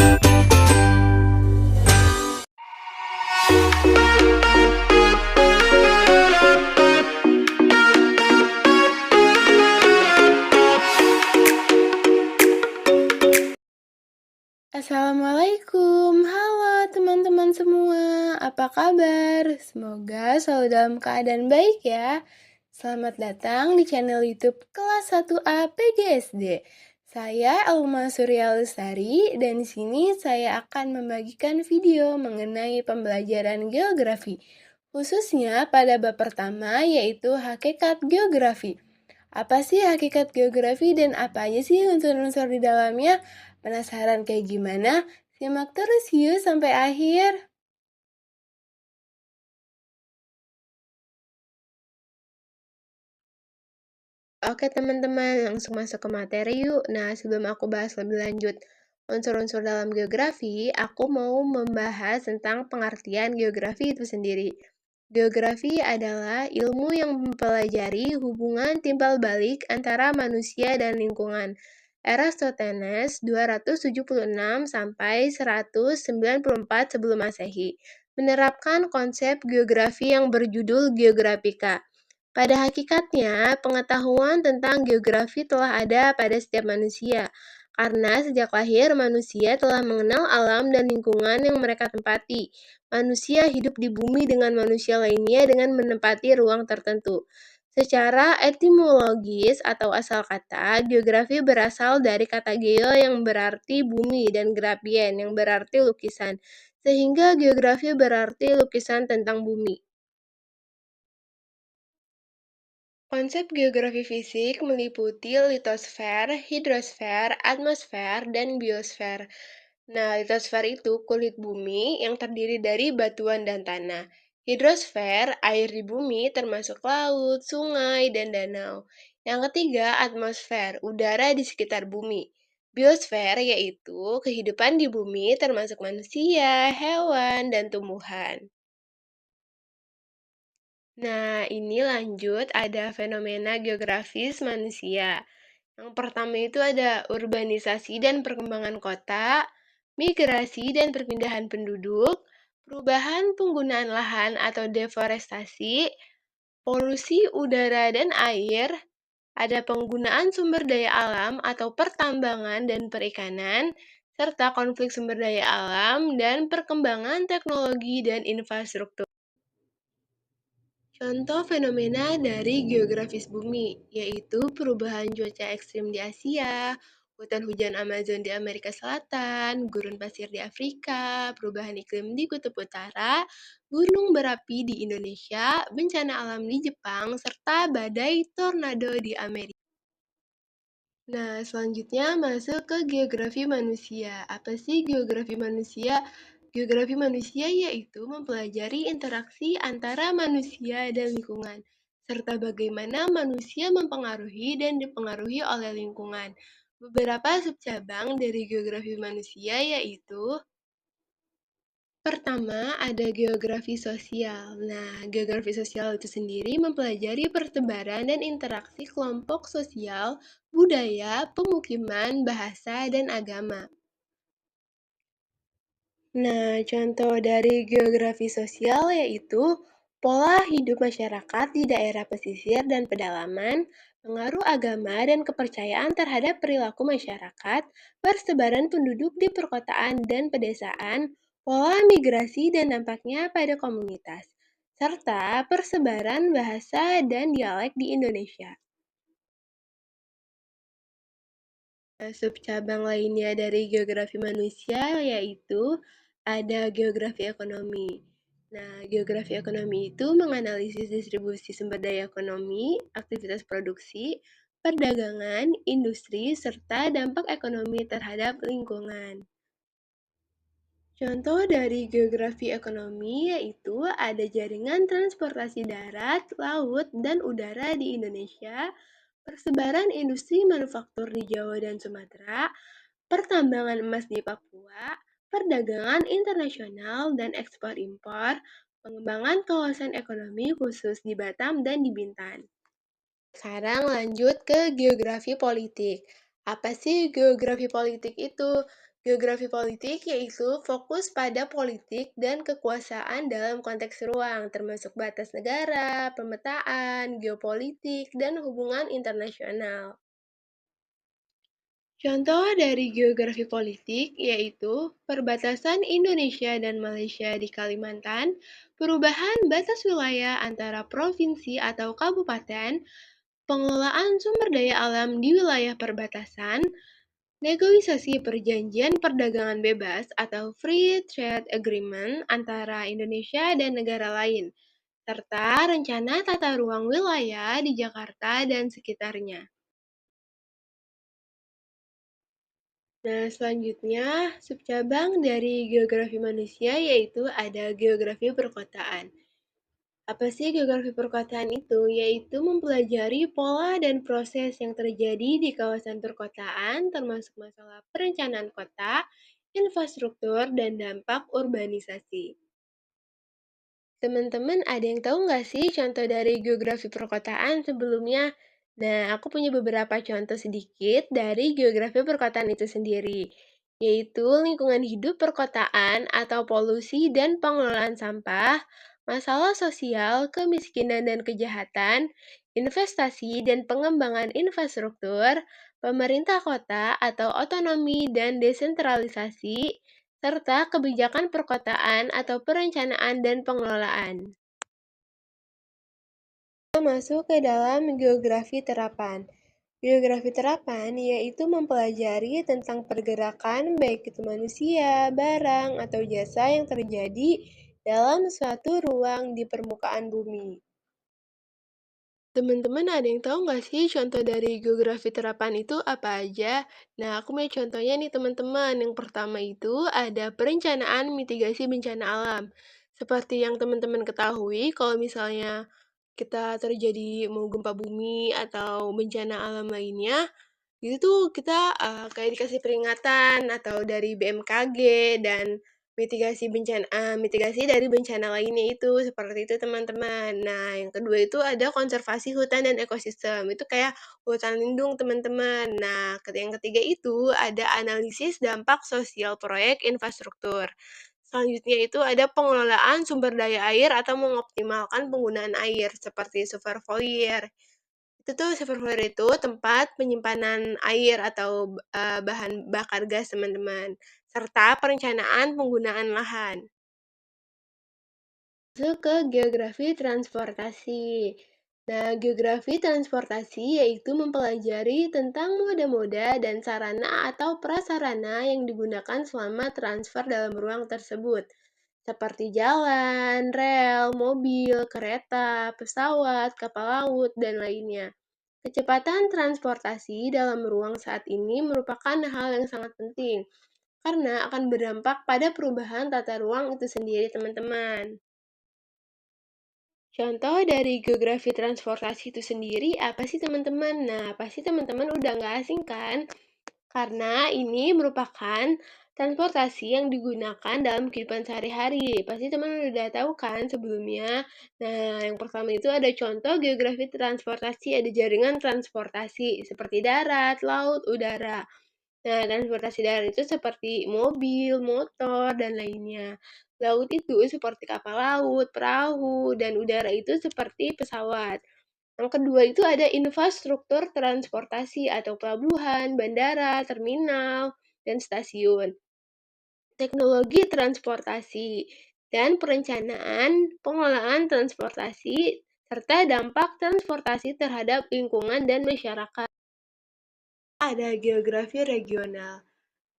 Assalamualaikum, halo teman-teman semua, apa kabar? Semoga selalu dalam keadaan baik ya. Selamat datang di channel YouTube kelas 1A PGSD. Saya Elma Surya Lestari dan di sini saya akan membagikan video mengenai pembelajaran geografi, khususnya pada bab pertama yaitu hakikat geografi. Apa sih hakikat geografi dan apa aja sih unsur-unsur di dalamnya? Penasaran kayak gimana? Simak terus yuk sampai akhir. Oke teman-teman, langsung masuk ke materi yuk. Nah, sebelum aku bahas lebih lanjut unsur-unsur dalam geografi, aku mau membahas tentang pengertian geografi itu sendiri. Geografi adalah ilmu yang mempelajari hubungan timbal balik antara manusia dan lingkungan. Eratosthenes 276 sampai 194 sebelum Masehi menerapkan konsep geografi yang berjudul Geografika. Pada hakikatnya, pengetahuan tentang geografi telah ada pada setiap manusia, karena sejak lahir manusia telah mengenal alam dan lingkungan yang mereka tempati. Manusia hidup di bumi dengan manusia lainnya dengan menempati ruang tertentu. Secara etimologis atau asal kata, geografi berasal dari kata geo yang berarti bumi dan grafien yang berarti lukisan, sehingga geografi berarti lukisan tentang bumi. Konsep geografi fisik meliputi litosfer, hidrosfer, atmosfer, dan biosfer. Nah, litosfer itu kulit bumi yang terdiri dari batuan dan tanah. Hidrosfer, air di bumi termasuk laut, sungai, dan danau. Yang ketiga, atmosfer, udara di sekitar bumi. Biosfer yaitu kehidupan di bumi termasuk manusia, hewan, dan tumbuhan. Nah, ini lanjut ada fenomena geografis manusia. Yang pertama itu ada urbanisasi dan perkembangan kota, migrasi dan perpindahan penduduk, perubahan penggunaan lahan atau deforestasi, polusi udara dan air, ada penggunaan sumber daya alam atau pertambangan dan perikanan, serta konflik sumber daya alam dan perkembangan teknologi dan infrastruktur. Contoh fenomena dari geografis bumi, yaitu perubahan cuaca ekstrim di Asia, hutan hujan Amazon di Amerika Selatan, gurun pasir di Afrika, perubahan iklim di Kutub Utara, gunung berapi di Indonesia, bencana alam di Jepang, serta badai tornado di Amerika. Nah, selanjutnya masuk ke geografi manusia. Apa sih geografi manusia? Geografi manusia yaitu mempelajari interaksi antara manusia dan lingkungan, serta bagaimana manusia mempengaruhi dan dipengaruhi oleh lingkungan. Beberapa subcabang dari geografi manusia yaitu pertama, ada geografi sosial. Nah, geografi sosial itu sendiri mempelajari pertebaran dan interaksi kelompok sosial, budaya, pemukiman, bahasa, dan agama. Nah, contoh dari geografi sosial yaitu pola hidup masyarakat di daerah pesisir dan pedalaman, pengaruh agama dan kepercayaan terhadap perilaku masyarakat, persebaran penduduk di perkotaan dan pedesaan, pola migrasi dan dampaknya pada komunitas, serta persebaran bahasa dan dialek di Indonesia. Nah, subcabang lainnya dari geografi manusia yaitu ada geografi ekonomi. Nah, geografi ekonomi itu menganalisis distribusi sumber daya ekonomi, aktivitas produksi, perdagangan, industri, serta dampak ekonomi terhadap lingkungan. Contoh dari geografi ekonomi yaitu ada jaringan transportasi darat, laut, dan udara di Indonesia, persebaran industri manufaktur di Jawa dan Sumatera, pertambangan emas di Papua, perdagangan internasional dan ekspor-impor, pengembangan kawasan ekonomi khusus di Batam dan di Bintan. Sekarang lanjut ke geografi politik. Apa sih geografi politik itu? Geografi politik yaitu fokus pada politik dan kekuasaan dalam konteks ruang, termasuk batas negara, pemetaan, geopolitik, dan hubungan internasional. Contoh dari geografi politik yaitu perbatasan Indonesia dan Malaysia di Kalimantan, perubahan batas wilayah antara provinsi atau kabupaten, pengelolaan sumber daya alam di wilayah perbatasan, negosiasi perjanjian perdagangan bebas atau Free Trade Agreement antara Indonesia dan negara lain, serta rencana tata ruang wilayah di Jakarta dan sekitarnya. Nah, selanjutnya, subcabang dari geografi manusia yaitu ada geografi perkotaan. Apa sih geografi perkotaan itu? Yaitu mempelajari pola dan proses yang terjadi di kawasan perkotaan, termasuk masalah perencanaan kota, infrastruktur, dan dampak urbanisasi. Teman-teman ada yang tahu nggak sih contoh dari geografi perkotaan sebelumnya? Nah, aku punya beberapa contoh sedikit dari geografi perkotaan itu sendiri, yaitu lingkungan hidup perkotaan atau polusi dan pengelolaan sampah, masalah sosial, kemiskinan dan kejahatan, investasi dan pengembangan infrastruktur, pemerintah kota atau otonomi dan desentralisasi, serta kebijakan perkotaan atau perencanaan dan pengelolaan. Kita masuk ke dalam geografi terapan. Geografi terapan yaitu mempelajari tentang pergerakan baik itu manusia, barang, atau jasa yang terjadi dalam suatu ruang di permukaan bumi. Teman-teman ada yang tahu nggak sih contoh dari geografi terapan itu apa aja? Nah, aku punya contohnya nih teman-teman. Yang pertama itu ada perencanaan mitigasi bencana alam. Seperti yang teman-teman ketahui, kalau misalnya kita terjadi mau gempa bumi atau bencana alam lainnya, itu tuh kita, kayak dikasih peringatan atau dari BMKG dan mitigasi dari bencana lainnya itu, seperti itu teman-teman. Nah, yang kedua itu ada konservasi hutan dan ekosistem, itu kayak hutan lindung teman-teman. Nah, yang ketiga itu ada analisis dampak sosial proyek infrastruktur. Selanjutnya itu ada pengelolaan sumber daya air atau mengoptimalkan penggunaan air, seperti reservoir. Itu tuh reservoir itu tempat penyimpanan air atau, bahan bakar gas, teman-teman, serta perencanaan penggunaan lahan. Masuk ke geografi transportasi. Nah, geografi transportasi yaitu mempelajari tentang moda-moda dan sarana atau prasarana yang digunakan selama transfer dalam ruang tersebut, seperti jalan, rel, mobil, kereta, pesawat, kapal laut, dan lainnya. Kecepatan transportasi dalam ruang saat ini merupakan hal yang sangat penting, karena akan berdampak pada perubahan tata ruang itu sendiri, teman-teman. Contoh dari geografi transportasi itu sendiri apa sih teman-teman? Nah, pasti teman-teman udah nggak asing kan? Karena ini merupakan transportasi yang digunakan dalam kehidupan sehari-hari. Pasti teman udah tahu kan sebelumnya. Nah, yang pertama itu ada contoh geografi transportasi, ada jaringan transportasi seperti darat, laut, udara. Nah, transportasi darat itu seperti mobil, motor, dan lainnya. Laut itu seperti kapal laut, perahu, dan udara itu seperti pesawat. Yang kedua itu ada infrastruktur transportasi atau pelabuhan, bandara, terminal, dan stasiun. Teknologi transportasi dan perencanaan pengelolaan transportasi serta dampak transportasi terhadap lingkungan dan masyarakat. Ada geografi regional.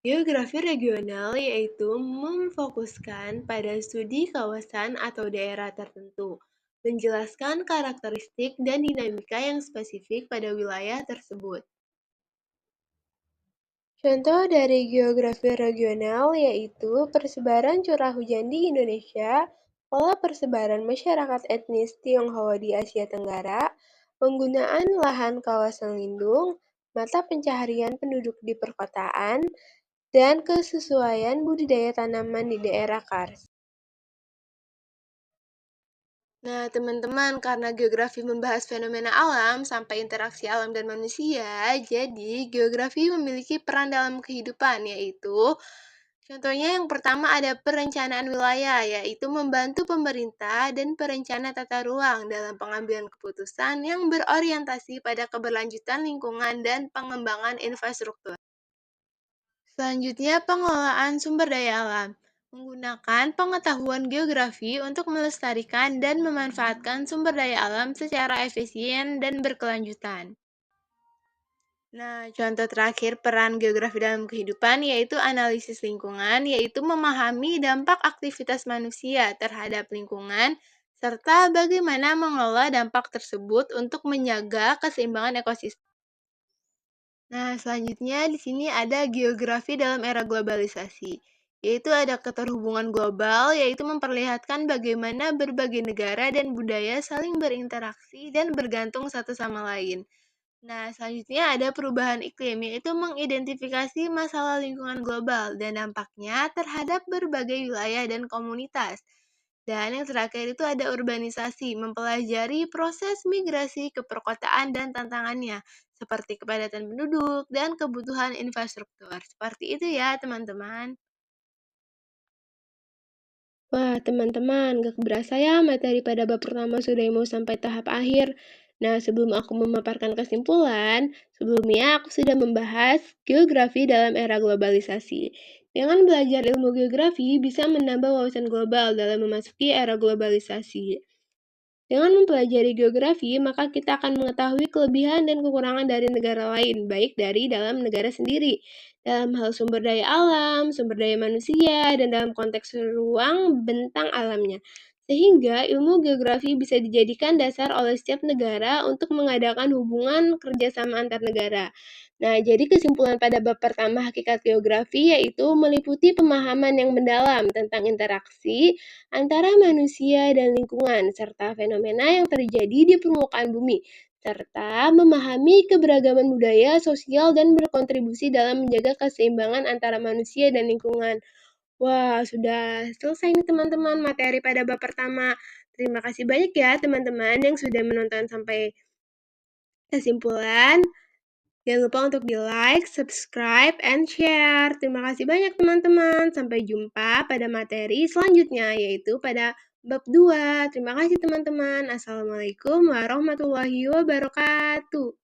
Geografi regional yaitu memfokuskan pada studi kawasan atau daerah tertentu, menjelaskan karakteristik dan dinamika yang spesifik pada wilayah tersebut. Contoh dari geografi regional yaitu persebaran curah hujan di Indonesia, pola persebaran masyarakat etnis Tionghoa di Asia Tenggara, penggunaan lahan kawasan lindung, mata pencaharian penduduk di perkotaan, dan kesesuaian budidaya tanaman di daerah karst. Nah, teman-teman, karena geografi membahas fenomena alam sampai interaksi alam dan manusia, jadi geografi memiliki peran dalam kehidupan, yaitu contohnya yang pertama ada perencanaan wilayah, yaitu membantu pemerintah dan perencana tata ruang dalam pengambilan keputusan yang berorientasi pada keberlanjutan lingkungan dan pengembangan infrastruktur. Selanjutnya, pengelolaan sumber daya alam. Menggunakan pengetahuan geografi untuk melestarikan dan memanfaatkan sumber daya alam secara efisien dan berkelanjutan. Nah, contoh terakhir peran geografi dalam kehidupan yaitu analisis lingkungan, yaitu memahami dampak aktivitas manusia terhadap lingkungan, serta bagaimana mengelola dampak tersebut untuk menjaga keseimbangan ekosistem. Nah, selanjutnya di sini ada geografi dalam era globalisasi, yaitu ada keterhubungan global, yaitu memperlihatkan bagaimana berbagai negara dan budaya saling berinteraksi dan bergantung satu sama lain. Nah, selanjutnya ada perubahan iklim, yaitu mengidentifikasi masalah lingkungan global dan dampaknya terhadap berbagai wilayah dan komunitas. Dan yang terakhir itu ada urbanisasi, mempelajari proses migrasi ke perkotaan dan tantangannya, seperti kepadatan penduduk dan kebutuhan infrastruktur. Seperti itu ya, teman-teman. Wah, teman-teman, gak berasa ya materi pada bab pertama sudah mau sampai tahap akhir. Nah, sebelum aku memaparkan kesimpulan, sebelumnya aku sudah membahas geografi dalam era globalisasi. Dengan belajar ilmu geografi bisa menambah wawasan global dalam memasuki era globalisasi. Dengan mempelajari geografi, maka kita akan mengetahui kelebihan dan kekurangan dari negara lain, baik dari dalam negara sendiri, dalam hal sumber daya alam, sumber daya manusia, dan dalam konteks ruang bentang alamnya. Sehingga ilmu geografi bisa dijadikan dasar oleh setiap negara untuk mengadakan hubungan kerjasama antar negara. Nah, jadi kesimpulan pada bab pertama hakikat geografi yaitu meliputi pemahaman yang mendalam tentang interaksi antara manusia dan lingkungan, serta fenomena yang terjadi di permukaan bumi, serta memahami keberagaman budaya, sosial, dan berkontribusi dalam menjaga keseimbangan antara manusia dan lingkungan. Wah, sudah selesai nih teman-teman materi pada bab pertama. Terima kasih banyak ya teman-teman yang sudah menonton sampai kesimpulan. Jangan lupa untuk di-like, subscribe, and share. Terima kasih banyak teman-teman. Sampai jumpa pada materi selanjutnya, yaitu pada bab 2. Terima kasih teman-teman. Assalamualaikum warahmatullahi wabarakatuh.